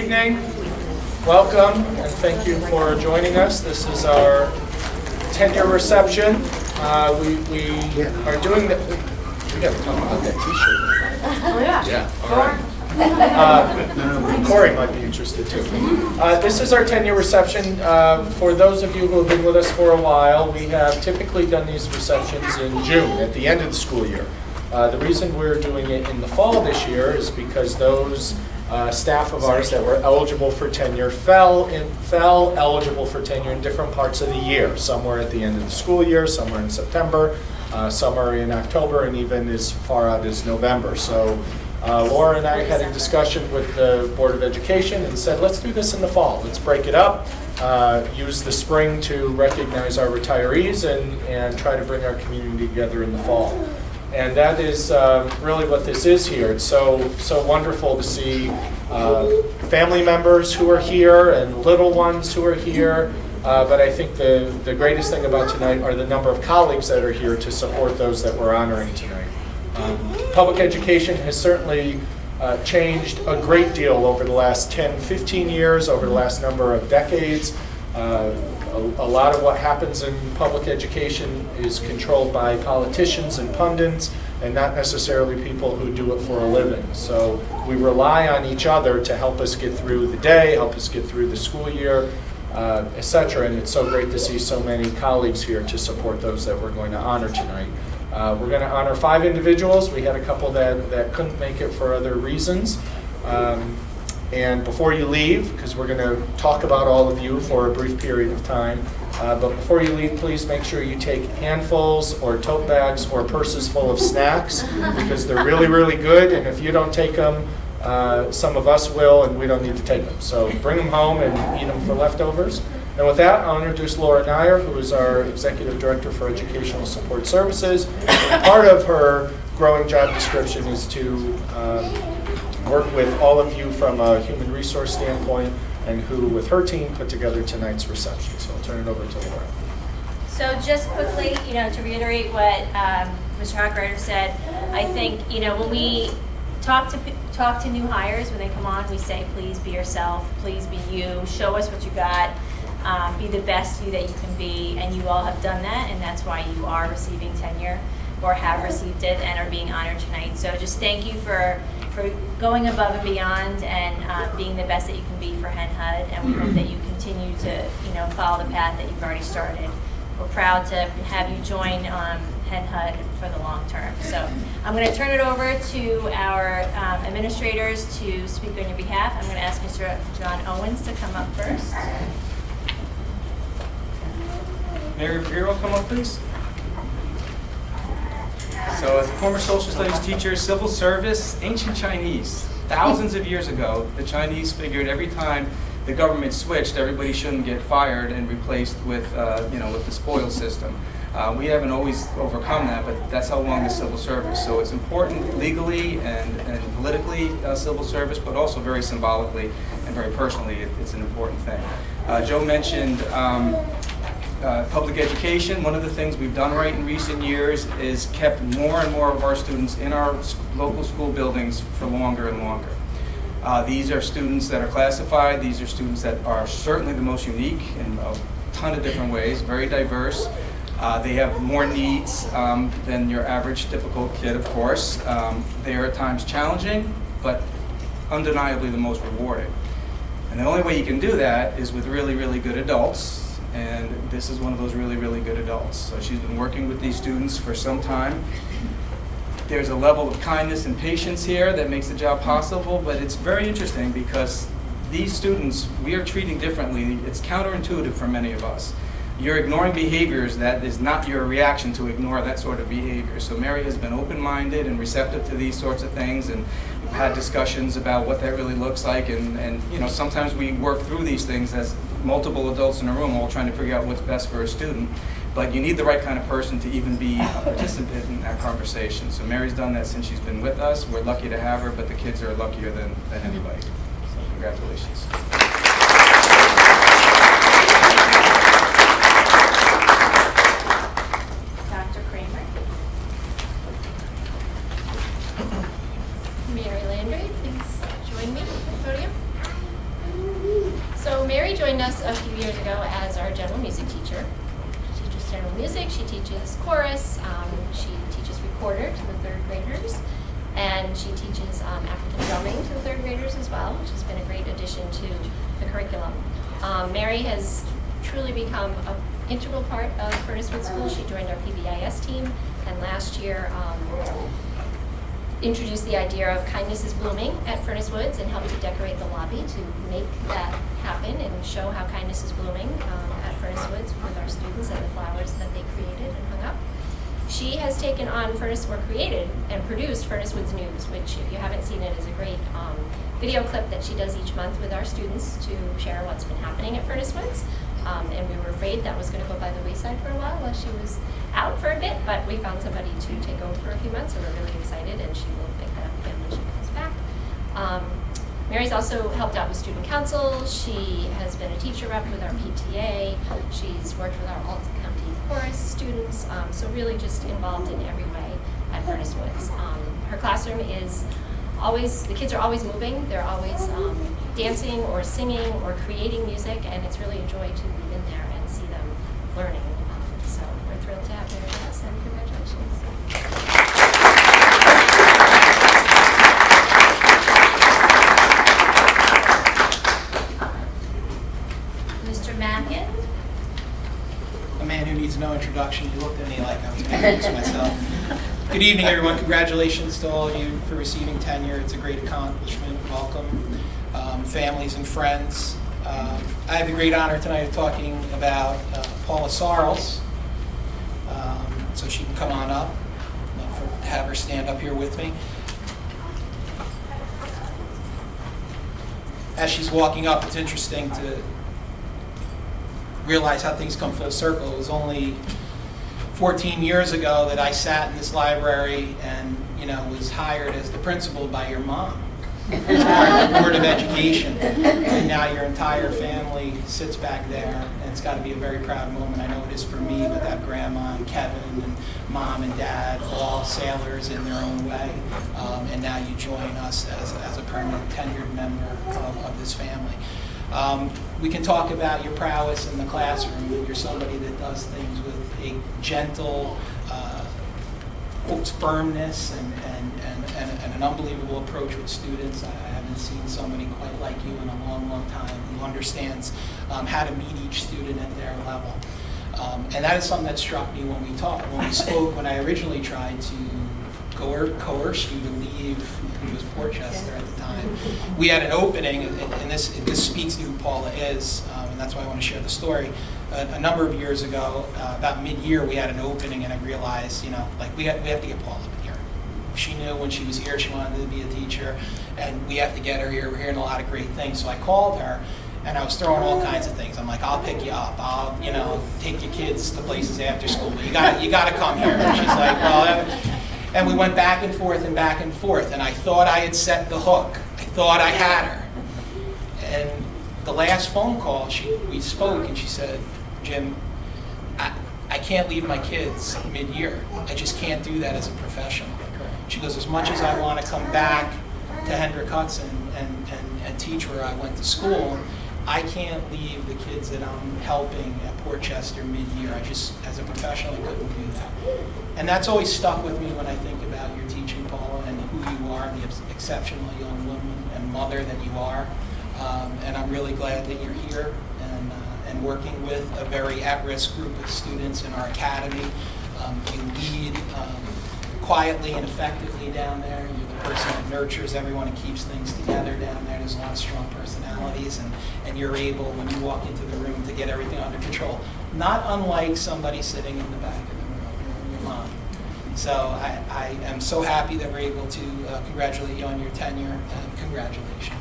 evening. Welcome, and thank you for joining us. This is our tenure reception. We are doing the. We got to talk about that T-shirt. Oh yeah. Yeah. All right. Corey might be interested too. This is our tenure reception. For those of you who have been with us for a while, we have typically done these receptions in June, at the end of the school year. The reason we're doing it in the fall this year is because those staff of ours that were eligible for tenure fell eligible for tenure in different parts of the year. Some were at the end of the school year, some were in September, some are in October, and even as far out as November. So Laura and I had a discussion with the Board of Education and said, let's do this in the fall. Let's break it up, use the spring to recognize our retirees and try to bring our community together in the fall. And that is really what this is here. It's so wonderful to see family members who are here and little ones who are here. But I think the greatest thing about tonight are the number of colleagues that are here to support those that we're honoring tonight. Public education has certainly changed a great deal over the last 10, 15 years, over the last number of decades. A lot of what happens in public education is controlled by politicians and pundits and not necessarily people who do it for a living. So we rely on each other to help us get through the day, help us get through the school year, etc. And it's so great to see so many colleagues here to support those that we're going to honor tonight. We're going to honor 5 individuals. We had a couple that couldn't make it for other reasons. And before you leave, because we're going to talk about all of you for a brief period of time, but before you leave, please make sure you take handfuls or tote bags or purses full of snacks, because they're really, really good, and if you don't take them, some of us will, and we don't need to take them. So bring them home and eat them for leftovers. And with that, I'll introduce Laura Dyer, who is our Executive Director for Educational Support Services. And part of her growing job description is to work with all of you from a human resource standpoint, and who, with her team, put together tonight's reception. So I'll turn it over to Laura. So just quickly, to reiterate what Mr. Hockreiter said, I think, when we talk to new hires when they come on, we say, please be yourself, please be you, show us what you got, be the best you that you can be, and you all have done that, and that's why you are receiving tenure, or have received it, and are being honored tonight. So just thank you for going above and beyond and being the best that you can be for Hen HUD, and we hope that you continue to follow the path that you've already started. We're proud to have you join Hen HUD for the long term. So I'm going to turn it over to our administrators to speak on your behalf. I'm going to ask Mr. John Owens to come up first. Mary Bureau, come up please. So as a former social studies teacher, civil service, ancient Chinese. Thousands of years ago, the Chinese figured every time the government switched, everybody shouldn't get fired and replaced with, with the spoils system. We haven't always overcome that, but that's how long the civil service. So it's important legally and politically, civil service, but also very symbolically and very personally, it's an important thing. Joe mentioned public education. One of the things we've done right in recent years is kept more and more of our students in our local school buildings for longer and longer. These are students that are classified. These are students that are certainly the most unique in a ton of different ways, very diverse. They have more needs than your average typical kid, of course. They are at times challenging, but undeniably the most rewarding. And the only way you can do that is with really, really good adults. And this is one of those really, really good adults. So she's been working with these students for some time. There's a level of kindness and patience here that makes the job possible, but it's very interesting because these students, we are treating differently. It's counterintuitive for many of us. You're ignoring behaviors that is not your reaction to ignore that sort of behavior. So Mary has been open-minded and receptive to these sorts of things, and we've had discussions about what that really looks like, and sometimes we work through these things as multiple adults in a room all trying to figure out what's best for a student. But you need the right kind of person to even be a participant in that conversation. So Mary's done that since she's been with us. We're lucky to have her, but the kids are luckier than anybody. So congratulations. Dr. Kramer. Mary Landry, please join me at the podium. a music teacher. She teaches general music, she teaches chorus, she teaches recorder to the third graders, and she teaches African drumming to the third graders as well, which has been a great addition to the curriculum. Mary has truly become an integral part of Furnace Woods School. She joined our PBIS team, and last year introduced the idea of Kindness is Blooming at Furnace Woods and helped to decorate the lobby to make that happen and show how kindness is blooming at Furnace Woods with our students and the flowers that they created and hung up. She has taken on created and produced Furnace Woods News, which, if you haven't seen it, is a great video clip that she does each month with our students to share what's been happening at Furnace Woods. And we were afraid that was going to go by the wayside for a while she was out for a bit, but we found somebody to take over for a few months, so we're really excited, and she will pick that up again when she comes back. Mary's also helped out with student council. She has been a teacher rep with our PTA. She's worked with our Alton County chorus students, so really just involved in every way at Furnace Woods. Her classroom is always, the kids are always moving. They're always dancing or singing or creating music, and it's really a joy to be in there and see them learning. So we're thrilled to have Mary with us, and congratulations. Mr. Mackin? A man who needs no introduction. You looked at me like I was going to introduce myself. Good evening, everyone. Congratulations to all of you for receiving tenure. It's a great accomplishment. Welcome, families and friends. I have the great honor tonight of talking about Paula Sarles. So she can come on up. Have her stand up here with me. As she's walking up, it's interesting to realize how things come full circle. It was only 14 years ago that I sat in this library and, was hired as the principal by your mom as part of the Board of Education. And now your entire family sits back there, and it's got to be a very proud moment. I know it is for me, but that grandma and Kevin and mom and dad, all sailors in their own way, and now you join us as a permanent tenured member of this family. We can talk about your prowess in the classroom. You're somebody that does things with a gentle firmness and an unbelievable approach with students. I haven't seen somebody quite like you in a long, long time who understands how to meet each student at their level. And that is something that struck me when we spoke, when I originally tried to coerce you to leave. It was Portchester at the time. We had an opening, and this speaks to who Paula is, and that's why I want to share the story. A number of years ago, about mid-year, we had an opening, and I realized, we have to get Paula here. She knew when she was here she wanted to be a teacher, and we have to get her here. We're hearing a lot of great things. So I called her, and I was throwing all kinds of things. I'm like, I'll pick you up. I'll, take your kids to places after school. But you got to come here. And she's like, well. And we went back and forth, and I thought I had set the hook. I thought I had her. And the last phone call, we spoke, and she said, Jim, I can't leave my kids mid-year. I just can't do that as a professional. She goes, as much as I want to come back to Hendrick Hudson and teach where I went to school, I can't leave the kids that I'm helping at Portchester mid-year. I just, as a professional, I couldn't do that. And that's always stuck with me when I think about your teaching, Paula, and who you are, the exceptional young woman and mother that you are. And I'm really glad that you're here and working with a very at-risk group of students in our academy. You lead quietly and effectively down there. You're the person that nurtures everyone and keeps things together down there. There's a lot of strong personalities, and you're able, when you walk into the room, to get everything under control. Not unlike somebody sitting in the back of the room, your mom. So I am so happy that we're able to congratulate you on your tenure, and congratulations.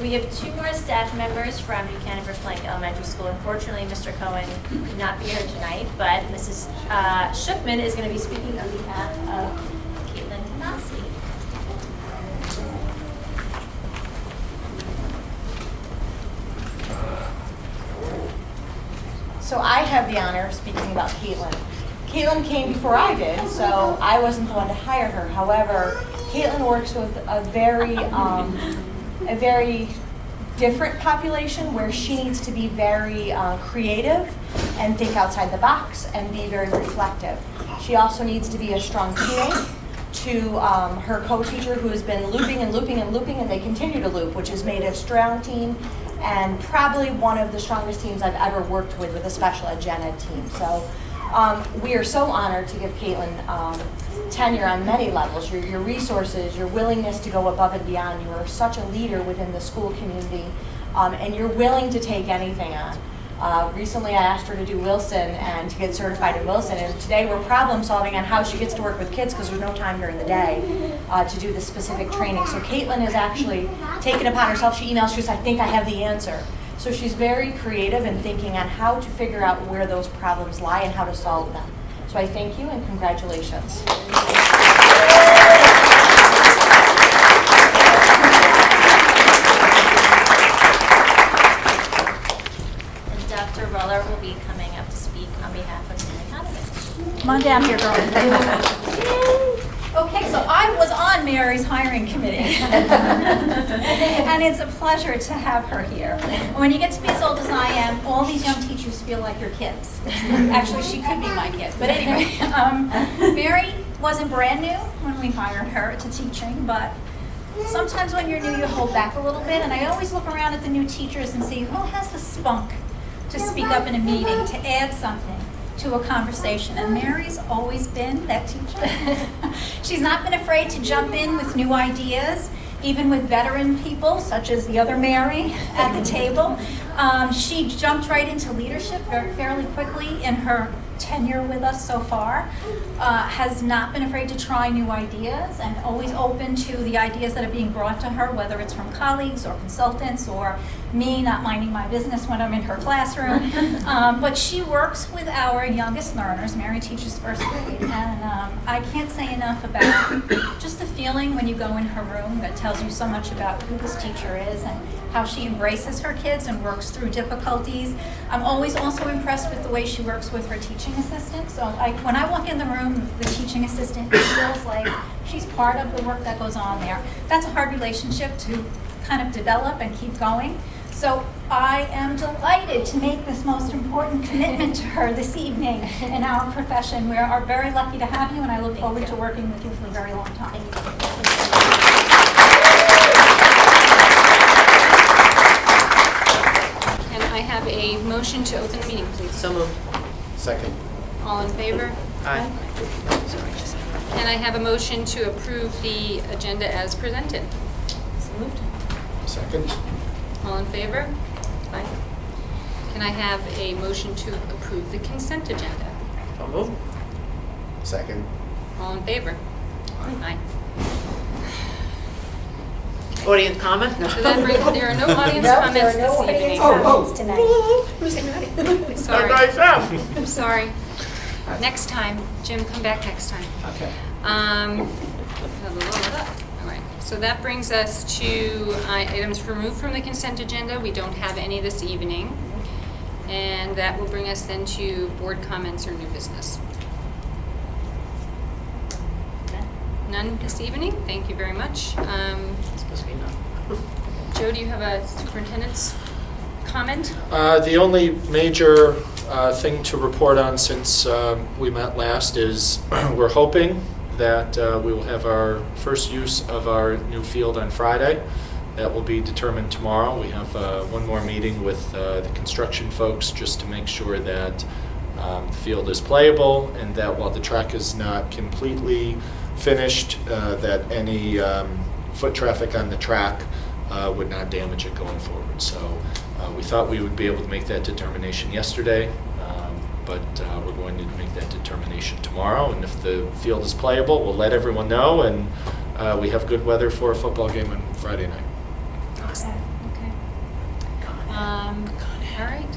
We have two more staff members from Buchanan Blank Elementary School. Unfortunately, Mr. Cohen could not be here tonight, but Mrs. Shookman is going to be speaking on behalf of Caitlin Tanasi. So I have the honor of speaking about Caitlin. Caitlin came before I did, so I wasn't the one to hire her. However, Caitlin works with a very different population where she needs to be very creative and think outside the box and be very reflective. She also needs to be a strong teammate to her co-teacher who has been looping and looping and looping, and they continue to loop, which has made a strong team and probably one of the strongest teams I've ever worked with a special ed gen ed team. So we are so honored to give Caitlin tenure on many levels. Your resources, your willingness to go above and beyond. You are such a leader within the school community, and you're willing to take anything on. Recently I asked her to do Wilson and to get certified in Wilson, and today we're problem solving on how she gets to work with kids because there's no time during the day to do the specific training. So Caitlin has actually taken upon herself, she emails, she says, I think I have the answer. So she's very creative in thinking on how to figure out where those problems lie and how to solve them. So I thank you and congratulations. Dr. Ruller will be coming up to speak on behalf of Mary Conover. Come on down here, girl. Okay, so I was on Mary's hiring committee. And it's a pleasure to have her here. When you get to be as old as I am, all these young teachers feel like your kids. Actually, she could be my kid. But anyway, Mary wasn't brand new when we hired her to teaching, but sometimes when you're new, you hold back a little bit. And I always look around at the new teachers and see who has the spunk to speak up in a meeting, to add something to a conversation. And Mary's always been that teacher. She's not been afraid to jump in with new ideas, even with veteran people, such as the other Mary at the table. She jumped right into leadership fairly quickly in her tenure with us so far, has not been afraid to try new ideas and always open to the ideas that are being brought to her, whether it's from colleagues or consultants or me not minding my business when I'm in her classroom. But she works with our youngest learners. Mary teaches first grade, and I can't say enough about just the feeling when you go in her room that tells you so much about who this teacher is and how she embraces her kids and works through difficulties. I'm always also impressed with the way she works with her teaching assistant. So when I walk in the room, the teaching assistant feels like she's part of the work that goes on there. That's a hard relationship to kind of develop and keep going. So I am delighted to make this most important commitment to her this evening in our profession. We are very lucky to have you, and I look forward to working with you for a very long time. Can I have a motion to open the meeting, please? So moved. Second. All in favor? Aye. Can I have a motion to approve the agenda as presented? So moved. Second. All in favor? Aye. Can I have a motion to approve the consent agenda? So moved. Second. All in favor? Aye. Audience comment? So that brings, there are no audience comments this evening. Sorry. I'm sorry. Next time, Jim, come back next time. Okay. All right. So that brings us to items removed from the consent agenda. We don't have any this evening. And that will bring us then to board comments or new business. None this evening. Thank you very much. Joe, do you have a superintendent's comment? The only major thing to report on since we met last is we're hoping that we will have our first use of our new field on Friday. That will be determined tomorrow. We have one more meeting with the construction folks just to make sure that the field is playable and that while the track is not completely finished, that any foot traffic on the track would not damage it going forward. So we thought we would be able to make that determination yesterday, but we're going to make that determination tomorrow. And if the field is playable, we'll let everyone know, and we have good weather for a football game on Friday night. Awesome. Okay. All right.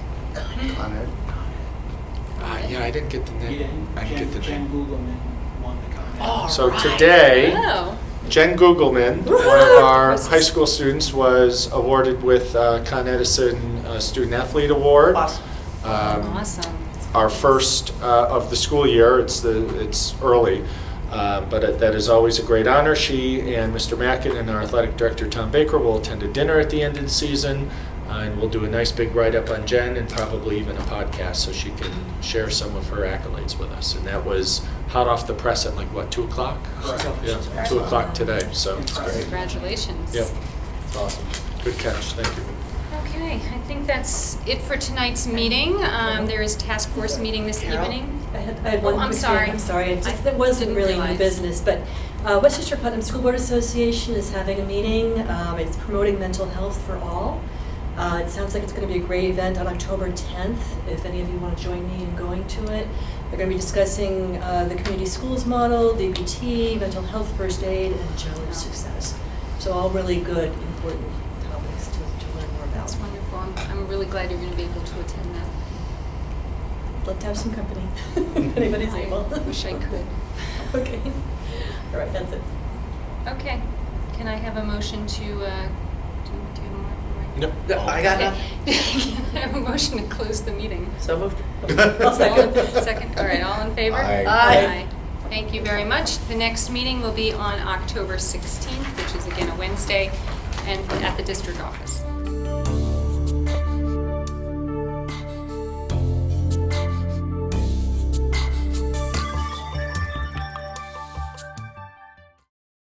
Yeah, I didn't get the name. I didn't get the Jen name. Googleman won the contest. So today, Oh. Jen Googleman, one of our high school students, was awarded with Con Edison Student Athlete Award. Awesome. Awesome. our first of the school year. It's early, but that is always a great honor. She and Mr. Mackin and our athletic director, Tom Baker, will attend a dinner at the end of the season, and we'll do a nice big write-up on Jen and probably even a podcast so she can share some of her accolades with us. And that was hot off the press at like, what, 2 o'clock? Yeah, 2 o'clock today, so it's great. Congratulations. Yep, it's awesome. Good catch, thank you. Okay, I think that's it for tonight's meeting. There is task force meeting this evening. I had one Oh, I'm quick sorry. thing. I'm sorry. I That wasn't didn't really in the realize. business, but Westchester Putnam School Board Association is having a meeting. It's promoting mental health for all. It sounds like it's going to be a great event on October 10th, if any of you want to join me in going to it. They're going to be discussing the community schools model, DBT, mental health first aid, and childhood success. So all really good, important topics to learn more about. That's wonderful. I'm really glad you're going to be able to attend that. I'd love to have some company, if anybody's able. I wish I could. Okay. All right, that's it. Okay. Can I have a motion to, do you have more? No, I got Okay. nothing. Can I have a motion to close the meeting? So moved. I'll second. Second, all right, all in favor? Aye. Aye. Thank you very much. The next meeting will be on October 16th, which is again a Wednesday, and at the district office.